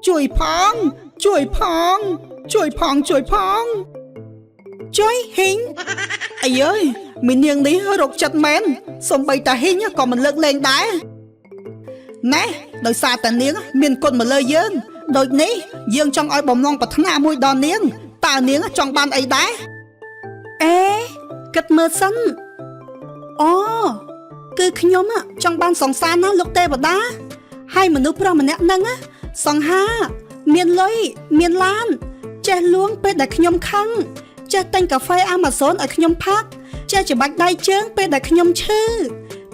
ជួយផងជួយផងជួយហ៊ីងអីអើយមីនាងនេះរកចិត្តមែនសំបីតាហ៊ីងក៏មិនលើកលែងដែរណែដោយសារតានាងមានគុណមកលើយើងដូចនេះយើងចង់ឲ្យបំណងប្រាថ្នាមួយដល់នាងតើនាងចង់បានអីដែរអេគិតមើលសិនអូគឺខ្ញុំចង់បានសង្សារណាលោកទេវតាហើយមនុស្សប្រុសម្នាក់ហ្នឹងសង្ហាមានលុយមានឡានចេះលួងពេលដែលខ្ញុំខឹងចេះទិញកាហ្វេអាម៉ាហ្សូនឲ្យខ្ញុំផឹកចេះច្បាច់ដៃជើងពេលដែលខ្ញុំឈឺ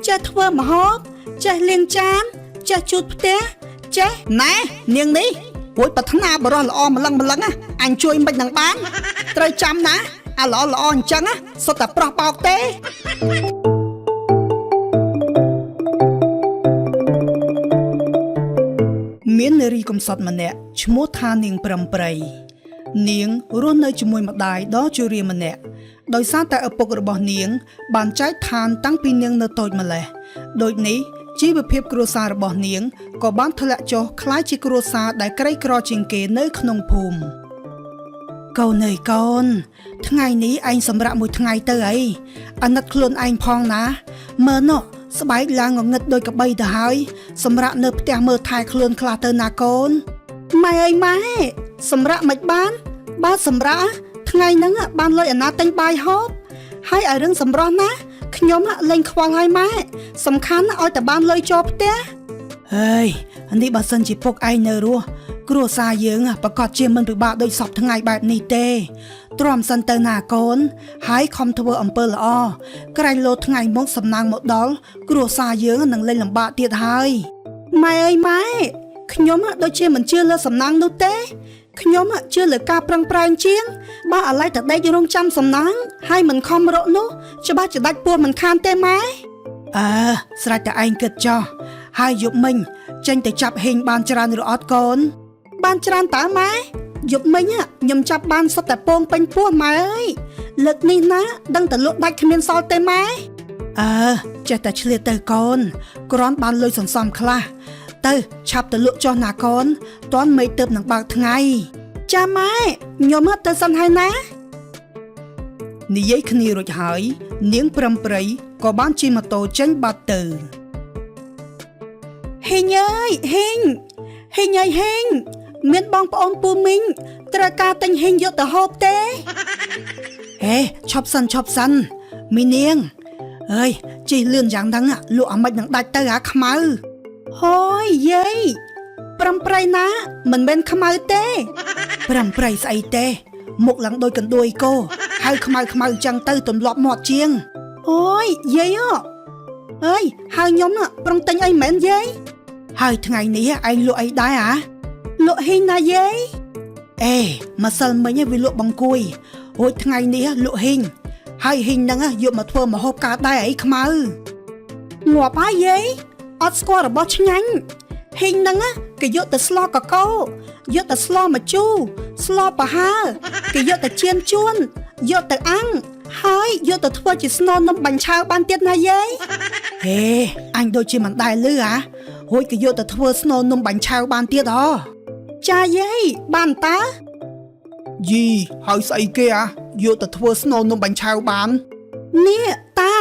ចេះធ្វើម្ហូបចេះលាងចានចេះជូតផ្ទះចេះណែនាងនេះពួយប្រាថ្នាបរោះល្អម្លឹងអញជួយមិននឹងបានត្រូវចាំណាអាល្អអញ្ចឹងសុទ្ធតែប្រុសបោកទេមាននារីកំសត់ម្នាក់ឈ្មោះថានាងព្រំប្រៃនាងរស់នៅជាមួយម្ដាយដ៏ជរាម្នាក់ដោយសារតែឪពុករបស់នាងបានចែកឋានតាំងពីនាងនៅតូចម្ល៉េះដូចនេះជីវភាពគ្រួសាររបស់នាងក៏បានធ្លាក់ចុះคล้ายជាគ្រួសារដែលក្រីក្រជាងគេនៅក្នុងភូមិកូនអើយកូនថ្ងៃនេះឯងសម្រាកមួយថ្ងៃទៅអីអាណិតខ្លួនឯងផងណាមើលនោះស្បែកឡើងងងឹតដូចកបីទៅហើយសម្រាកនៅផ្ទះមើលថែខ្លួនខ្លះទៅណាកូនម៉ែអើយម៉ែសម្រាកមិនបានបើសម្រាកថ្ងៃហ្នឹងបានលុយអាណាទិញបាយហូបហើយឲ្យរឿងសម្រស់ណាខ្ញុំលេងខ្វល់ហើយម៉ែសំខាន់ឲ្យតែបានលុយចូលផ្ទះហើយនេះបើសិនជាពុកឯងនៅរស់គ្រួសារយើងប្រកាសជាមិនពិបាកដូចសពថ្ងៃបែបនេះទេទ្រាំសិនទៅណាកូនហើយខំធ្វើអំពើល្អក្រែងលោថ្ងៃមកសំណាងមកដល់គ្រួសារយើងនឹងលេងលំបាកទៀតហើយម៉ែអើយម៉ែខ្ញុំដូចជាមិនជឿលើសំណាងនោះទេខ្ញុំជឿលើការប្រឹងប្រែងជាងបើអាឡ័យតែដេករងចាំសំណាងហើយមិនខំរកនោះច្បាស់ជាដាច់ពោះមិនខានទេម៉ែស្រេចតែឯងគិតចោះហើយយប់មិញចេញទៅចាប់ហេងបានច្រើនឬអត់កូនបានច្រើនតើម៉ែយប់មិញខ្ញុំចាប់បានសុទ្ធតែពងពេញពោះម៉ែអើយលើកនេះណាដឹងតែលក់ដាច់គ្មានសល់ទេម៉ែចេះតែឆ្លៀតទៅកូនគ្រាន់បានលុយសន្សំខ្លះទៅឆាប់ទៅលក់ចុះណាកូនតាន់មេឃទើបនឹងបើកថ្ងៃចាម៉ែខ្ញុំទៅសិនហើយណានិយាយគ្នារួចហើយនាងព្រំប្រៃក៏បានជិះម៉ូតូចេញបាត់ទៅហេងអើយហេងមានបងប្អូនពូមីងត្រូវការទិញហេងយកទៅហូបទេឈប់សិនមីនាងអើយជិះលឿនយ៉ាងហ្នឹងលក់អាម៉េចនឹងដាច់ទៅអាខ្មៅហើយយាយព្រំប្រៃណាមិនមែនខ្មៅទេព្រំប្រៃស្អីទេមុខឡើងដូចកណ្ដួយគោហើយខ្មៅចឹងទៅទម្លាប់មាត់ជាងអូយយាយអើយហើយខ្ញុំប្រងទិញអីមែនយាយហើយថ្ងៃនេះឯងលក់អីដែរលក់ហ៊ីងណាយាយម្សិលមិញវាលក់បង្គួយរួចថ្ងៃនេះលក់ហ៊ីងហើយហ៊ីងហ្នឹងយកមកធ្វើម្ហូបកើតដែរអីខ្មៅងាប់ហើយយាយអត់ស្គាល់របស់ឆ្ងាញ់ហ៊ីងហ្នឹងគេយកទៅស្លកកោយកទៅស្លម្ជូរស្លប្រហើគេយកទៅចៀនជួនយកទៅអាំងហើយយកទៅធ្វើជាស្នូលនំបាញ់ឆាវបានទៀតណាយាយអញដូចជាមិនដែលឮរួចគេយកទៅធ្វើស្នូលនំបាញ់ឆាវបានទៀតចាយាយបានតើយីហើយស្អីគេយកទៅធ្វើស្នូលនំបាញ់ឆាវបាននេះតា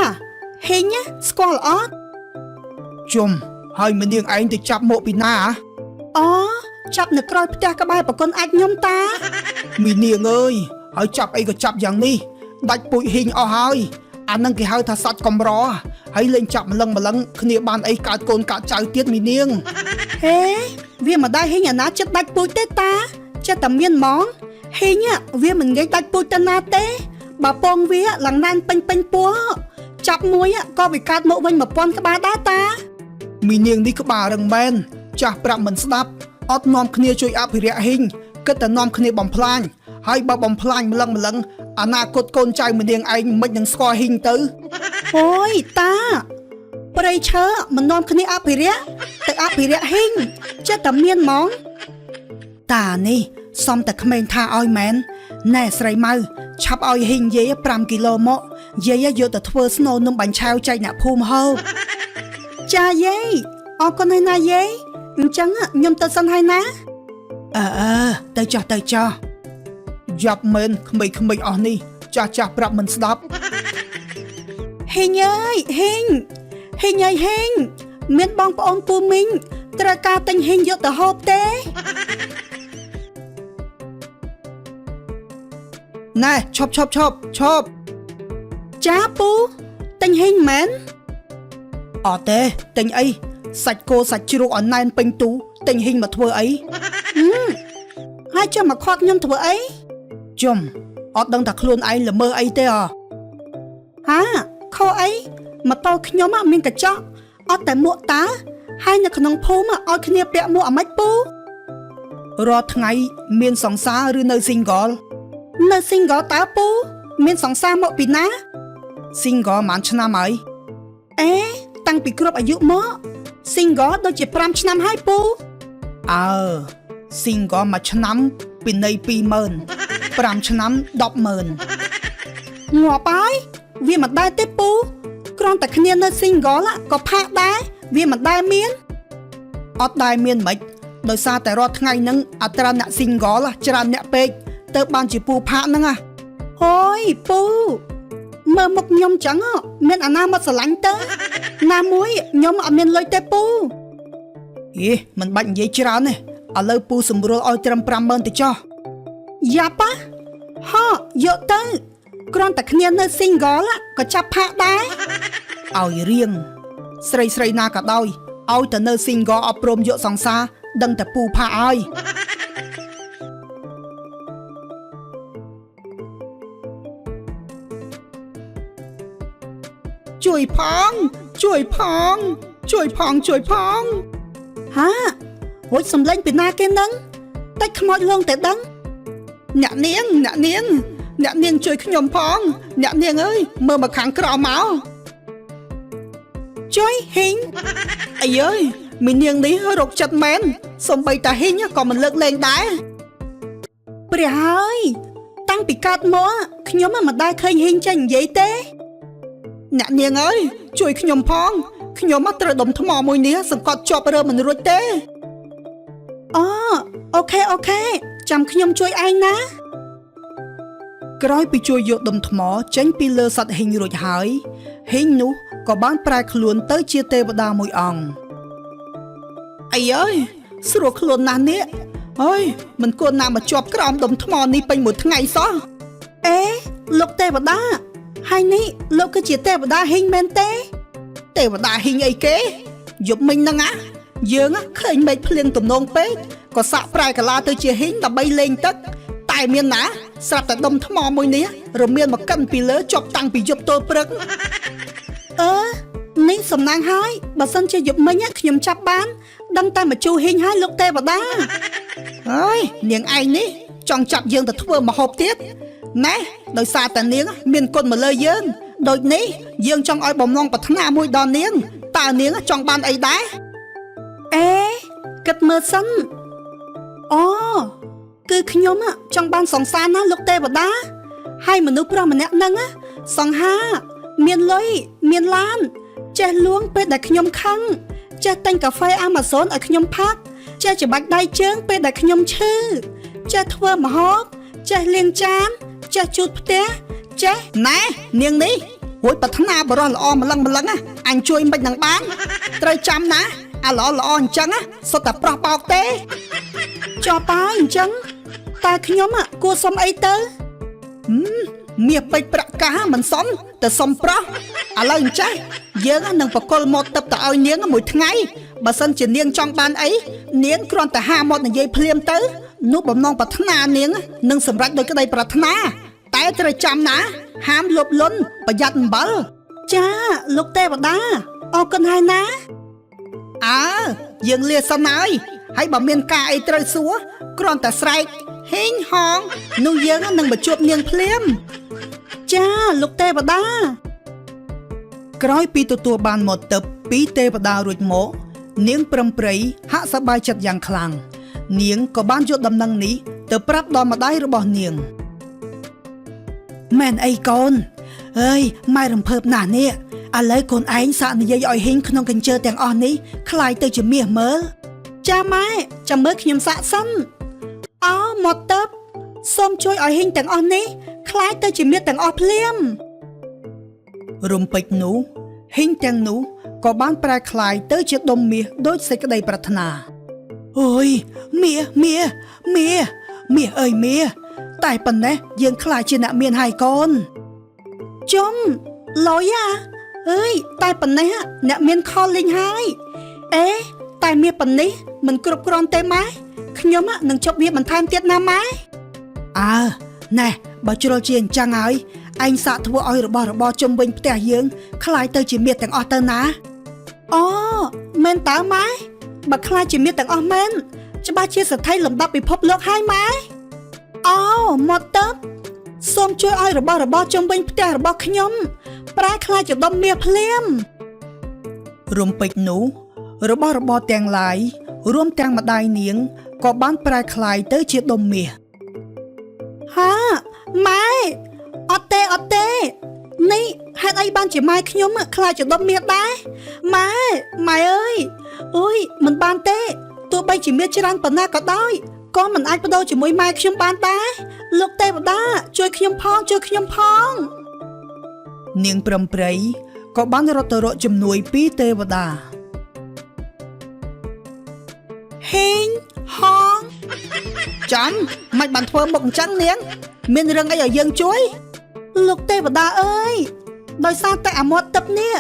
ហេងស្គាល់អត់ជុំហើយម្នាងឯងទៅចាប់មកពីណាចាប់នៅក្រោយផ្ទះក្បែរប្រគុណអាចខ្ញុំតាមីនាងអើយហើយចាប់អីក៏ចាប់យ៉ាងនេះដាច់ពូជហ៊ីងអស់ហើយអានឹងគេហៅថាសត្វកំរហើយលេងចាប់ម្លឹងគ្នាបានអីកើតកូនកើតចៅទៀតមីនាងវាមិនដែរហ៊ីងអាណាចិត្តដាច់ពូជទេតាចិត្តតែមានហ្មងហ៊ីងវាមិនងាយដាច់ពូជទៅណាទេបើពងវាឡើងណានពេញពោះចាប់មួយក៏វាកើតមកវិញ1000ក្បាលដែរតាមីនាងនេះក្បាលរឹងមែនចាស់ប្រាប់មិនស្ដាប់អត់នាំគ្នាជួយអភិរក្សហ៊ីងគិតតែនាំគ្នាបំផ្លាញហើយបើបំផ្លាញម្លឹងអនាគតកូនចៅមីនាងឯងមិននឹងស្គាល់ហ៊ីងទៅអូយតាព្រៃឈើមិននាំគ្នាអភិរក្សទៅអភិរក្សហ៊ីងចិត្តតែមានហ្មងតានេះសំតែក្មេងថាឲ្យមែនណែស្រីម៉ៅឆាប់ឲ្យហ៊ីងយាយ5គីឡូមកយាយយកទៅធ្វើស្នូលនំបាញ់ឆាវចែកអ្នកភូមិហូបចាយាយអរគុណហើយណាយាយអញ្ចឹងខ្ញុំទៅសិនហើយណា ទៅចោះយ៉ាប់មែនក្មេងអស់នេះចាស់ប្រាប់មិនស្ដាប់ហេងអើយហេងមានបងប្អូនពូមីងត្រូវការទិញហេងយកទៅហូបទេណែឈប់ចាពូទិញហេងមែនអត់ទេទិញអីសាច់គោសាច់ជ្រូកឲ្យណែនពេញទូទិញហេងមកធ្វើអីហើយចាំមកខាត់ខ្ញុំធ្វើអីចំអត់ដឹងថាខ្លួនឯងល្មើអីទេហាខោអីម៉ូតូខ្ញុំមានកញ្ចក់អត់តែមួកតាហើយនៅក្នុងភូមិឲ្យគ្នាពាក់មួកអាម៉េចពូរាល់ថ្ងៃមានសង្សារឬនៅ single តើពូមានសង្សារមកពីណា single ប៉ុន្មានឆ្នាំហើយតាំងពីគ្រប់អាយុមក single ដូចជា5ឆ្នាំហើយពូsingle មួយឆ្នាំពីនៃ 20,000 5ឆ្នាំ 10,000 ងាប់ហើយវាមិនដែរទេពូគ្រាន់តែគ្នានៅ single ក៏ផាកដែរវាមិនដែរមានអត់ដែរមានមិនដោយសារតែរាល់ថ្ងៃហ្នឹងអត្រាអ្នក single ច្រើនអ្នកពេកទៅបានជាពូផាកហ្នឹងអូយពូមើលមុខខ្ញុំចឹងមានអាណាមកស្រឡាញ់ទៅណាមួយខ្ញុំអត់មានលុយទេពូមិនបាច់និយាយច្រើនទេឥឡូវពូសម្រួលឲ្យត្រឹម 50,000 ទៅចុះយ៉ាប់យកទៅគ្រាន់តែគ្នានៅ single ក៏ចាប់ផាកដែរឲ្យរៀងស្រីណាក៏ដោយឲ្យទៅនៅ single អប់រំយកសង្សារដឹងតែពូផាកហើយជួយផងហាហួចសំឡេងពីណាគេនឹងតែខ្មោចលងតែដឹងអ្នកនាងជួយខ្ញុំផងអ្នកនាងអើយមើលមកខាងក្រោមមកជួយហេងអីអើយមីនាងនេះរកចិត្តមែនសំបីតាហេងក៏មិនលើកលែងដែរព្រះហើយតាំងពីកើតមកខ្ញុំមិនដែលឃើញហេងចេះនិយាយទេអ្នកនាងអើយជួយខ្ញុំផងខ្ញុំត្រូវដុំថ្មមួយនេះសង្កត់ជាប់រើមិនរួចទេអូខេចាំខ្ញុំជួយឯងណាក្រោយពីជួយយកដុំថ្មចេញពីលើសត្វហេងរួចហើយហេងនោះក៏បានប្រែខ្លួនទៅជាទេវតាមួយអង្គអីអើយស្រួលខ្លួនណាស់នេះអើយមិនគួរណាមកជាប់ក្រោមដុំថ្មនេះពេញមួយថ្ងៃសោះលោកទេវតាហើយនេះលោកគឺជាទេវតាហេងមែនទេទេវតាហេងអីគេយប់មិញហ្នឹងយើងឃើញមេឃភ្លៀងទំនងពេកក៏សាក់ប្រែកាឡាទៅជាហេងដើម្បីលេងទឹកតែមានណាស្រាប់តែដុំថ្មមួយនេះរមៀលមកកិនពីលើជាប់តាំងពីយប់ទល់ព្រឹកនេះសំណាងហើយបើសិនជាយប់មិញខ្ញុំចាប់បានដឹងតែមកជួហេងហើយលោកទេវតាអើយនាងឯងនេះចង់ចាប់យើងទៅធ្វើមហូបទៀតណែដោយសារតែនាងមានគុណមកលើយើងដូចនេះយើងចង់ឲ្យបំណងប្រាថ្នាមួយដល់នាងតើនាងចង់បានអីដែរគិតមើលសិនគឺខ្ញុំចង់បានសង្សារណាលោកទេវតាហើយមនុស្សប្រុសម្នាក់ហ្នឹងសង្ហាមានលុយមានឡានចេះលួងពេលដែលខ្ញុំខឹងចេះទិញកាហ្វេ Amazon ឲ្យខ្ញុំផឹកចេះច្បាច់ដៃជើងពេលដែលខ្ញុំឈឺចេះធ្វើម្ហូបចេះលាងចានចេះជូតផ្ទះចេះណែនាងនេះរួចប្រាថ្នាបរោះល្អម្លឹងអញជួយមិននឹងបានត្រូវចាំណាល្អអញ្ចឹងសុទ្ធតែប្រុសបោកទេចោះប៉ាអញ្ចឹងតែខ្ញុំគួរសុំអីទៅមាសពេជ្រប្រាក់កាសមិនសុំតែសុំប្រុសឥឡូវអញ្ចេះយើងនឹងបកលមកទឹកទៅឲ្យនាងមួយថ្ងៃបើសិនជានាងចង់បានអីនាងគ្រាន់តែហាមកនិយាយភ្លាមទៅនោះបំណងប្រាថ្នានាងនឹងសម្រេចដោយក្តីប្រាថ្នាតែត្រូវចាំណាហាមលុបលន់ប្រយ័ត្នអំបិលចាលោកទេវតាអរគុណហើយណាយើងលាសិនហើយបើមានការអីត្រូវសួរគ្រាន់តែស្រែកហេងហងនោះយើងនឹងមកជួបនាងភ្លាមចាលោកទេវតាក្រោយពីទទួលបានមកទឹកពីទេវតារួចមកនាងព្រំព្រៃហាក់សប្បាយចិត្តយ៉ាងខ្លាំងនាងក៏បានយកដំណឹងនេះទៅប្រាប់ដល់ម្ដាយរបស់នាងមែនអីកូនអើយម៉ែរំភើបណាស់នេះឥឡូវកូនឯងសាកនិយាយឲ្យហេងក្នុងកញ្ជើទាំងអស់នេះคล้ายទៅជាមាសមើលចាម៉ែចាំមើលខ្ញុំសាកសិន មកតើបសូមជួយឲ្យហ៊ីងទាំងអស់នេះคล้ายទៅជាមាសទាំងអស់ភ្លាមរំពេចនោះហ៊ីងទាំងនោះក៏បានប្រែคล้ายទៅជាដុំមាសដូចសេចក្តីប្រាថ្នាអូយមាសអើយមាសតែប៉ុណ្ណេះយើងខ្លាចជាអ្នកមានហើយកូនចំលុយអើយតែប៉ុណ្ណេះអ្នកមានខលលេងហើយតែមាសប៉ុណ្នេះមិនគ្រប់គ្រាន់ទេម៉ែខ្ញុំនឹងជប់វាបន្ថែមទៀតណាម៉ែណែបើជ្រុលជាអញ្ចឹងហើយឯងសាកធ្វើឲ្យរបស់របរជុំវិញផ្ទះយើងคล้ายទៅជាមាសទាំងអស់ទៅណាអូមែនតើម៉ែបើคล้ายជាមាសទាំងអស់មែនច្បាស់ជាសទ្ធីលំដាប់ពិភពលោកហើយម៉ែអូមកតើសូមជួយឲ្យរបស់របរជុំវិញផ្ទះរបស់ខ្ញុំប្រែคล้ายជាដុំមាសភ្លាមរំពេចនោះរបស់របរទាំងឡាយរួមទាំងម្ដាយនាងក៏បានប្រែคล้ายទៅជាដុំមាសម៉ែអត់ទេនេះហេតុអីបានជាម៉ែខ្ញុំខ្លាចជាដុំមាសដែរម៉ែអើយមិនបានទេទោះបីជាមាសច្រើនប៉ុណ្ណាក៏ដោយក៏មិនអាចបដូរជាមួយម៉ែខ្ញុំបានដែរលោកទេវតាជួយខ្ញុំផងនាងព្រំព្រៃក៏បានរត់ទៅរកជំនួយពីទេវតាហេងហងចាំមិនបានធ្វើមុខអញ្ចឹងនាងមានរឿងអីឲ្យយើងជួយលោកទេវតាអើយដោយសារតែអាមាត់ទឹកនេះ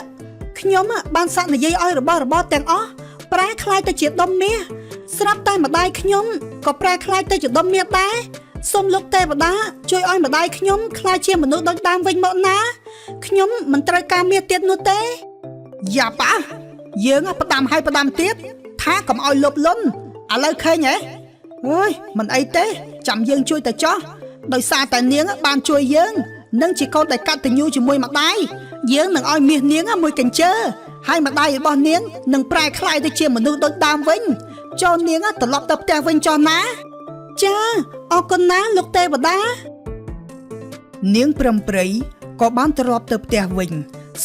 ខ្ញុំបានសាក់និយាយឲ្យរបស់របរទាំងអស់ប្រែคล้ายទៅជាដុំមាសស្រាប់តែម្ដាយខ្ញុំក៏ប្រែคล้ายទៅជាដុំមាសដែរសូមលោកទេវតាជួយឲ្យម្ដាយខ្ញុំคล้ายជាមនុស្សដូចដើមវិញមកណាខ្ញុំមិនត្រូវការមាសទៀតនោះទេយ៉ាប៉ាយើងផ្ដាំឲ្យផ្ដាំទៀតថាកុំឲ្យលុបលន់ឥឡូវឃើញហ៎អូយមិនអីទេចាំយើងជួយតែចោះដោយសារតែនាងបានជួយយើងនឹងជាកូនដែលកតញ្ញូជាមួយម្ដាយយើងនឹងឲ្យមាសនាងមួយកញ្ជើហើយម្ដាយរបស់នាងនឹងប្រែคล้ายទៅជាមនុស្សដូចដើមវិញចូលនាងត្រឡប់ទៅផ្ទះវិញចុះណាចាអរគុណណាលោកទេវតានាងព្រំព្រៃក៏បានត្រឡប់ទៅផ្ទះវិញ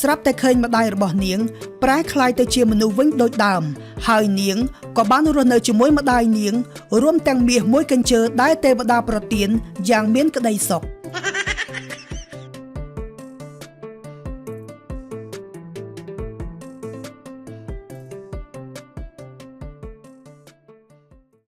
ស្រាប់តែឃើញម្ដាយរបស់នាងប្រែคล้ายទៅជាមនុស្សវិញដូចដើមហើយនាងក៏បានរស់នៅជាមួយម្ដាយនាងរួមទាំងមាសមួយកញ្ជើដែលទេវតាប្រទានយ៉ាងមានក្តីសុខ